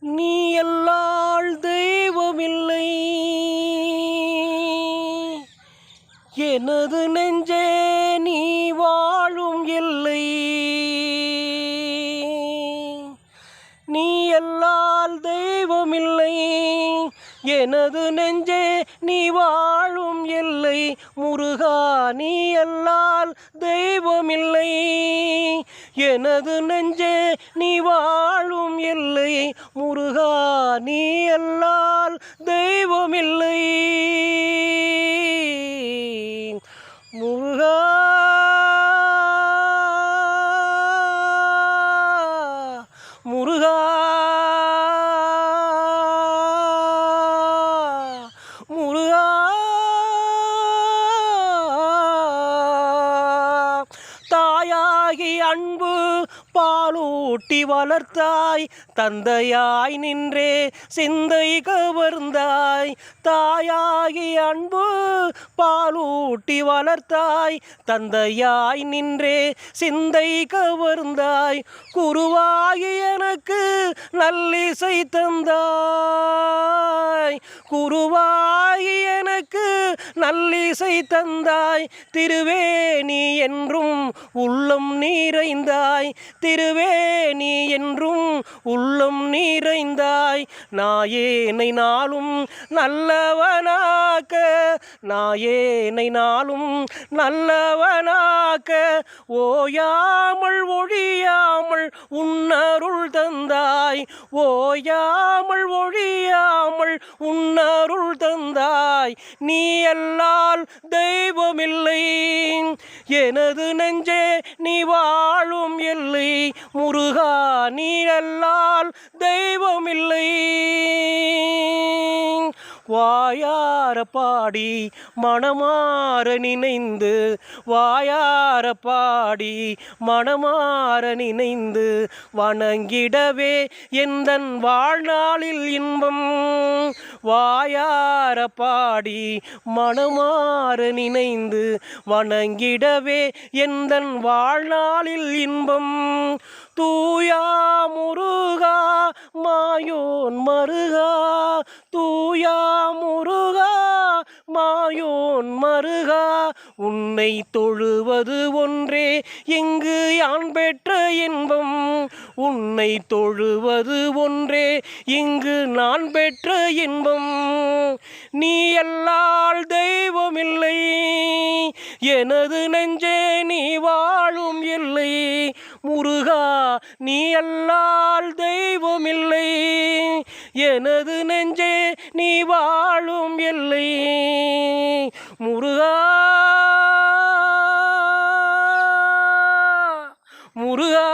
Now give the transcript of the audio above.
நீ அல்லால் தெய்வமில்லை எனது நெஞ்சே நீ வாழும் எல்லை நீ அல்லால் தெய்வமில்லை எனது நெஞ்சே நீ வாழும் எல்லை முருகா நீ அல்லால் தெய்வமில்லை எனது நெஞ்சே நீ வாழும் எல்லை முருகா நீ அல்லால் தெய்வமில்லை முருகா முருகா முருகா தாயாகி அன்பு பாலூட்டி வளர்த்தாய் தந்தையாய் நின்றே சிந்தை கவர்ந்தாய் தாயாகி அன்பு பாலூட்டி வளர்த்தாய் தந்தையாய் நின்றே சிந்தை கவர்ந்தாய் குருவாகி எனக்கு நல்லிசை தந்தாய் குருவாகி எனக்கு நல்லிசை தந்தாய் திருவேணி என்றும் உள்ளம் நிறைந்தாய் திருவேணி என்றும் உள்ளம் நிறைந்தாய் நாயேனை நாளும் நல்லவனாக்க நாயேனை நாளும் நல்லவனாக்க ஓயாமல் ஒழியாமல் உன்னருள் தந்தாய் ஓயாமல் ஒழியாமல் உன்னருள் தந்தாய் நீ அல்லால் தெய்வமில்லை எனது நெஞ்சே நீ வாழும் எல்லை முருகா நீ அல்லால் தெய்வமில்லை வாயார பாடி மனமாற நினைந்து வாயார பாடி மனமாற நினைந்து வணங்கிடவே எந்தன் வாழ்நாளில் இன்பம் வாயார பாடி மனமாற நினைந்து வணங்கிடவே எந்தன் வாழ்நாளில் இன்பம் தூயா முருகா மாயோன் மருகா தூயா முருகா மாயோன் மருகா உன்னை தொழுவது ஒன்றே இங்கு யான் பெற்ற இன்பம் உன்னை தொழுவது ஒன்றே இங்கு நான் பெற்ற இன்பம் நீ அல்லால் தெய்வமில்லை எனது நெஞ்சே நீ வாழும் எல்லை முருகா நீ அல்லால் தெய்வமில்லை எனது நெஞ்சே நீ வாழும் எல்லை முருகா முருகா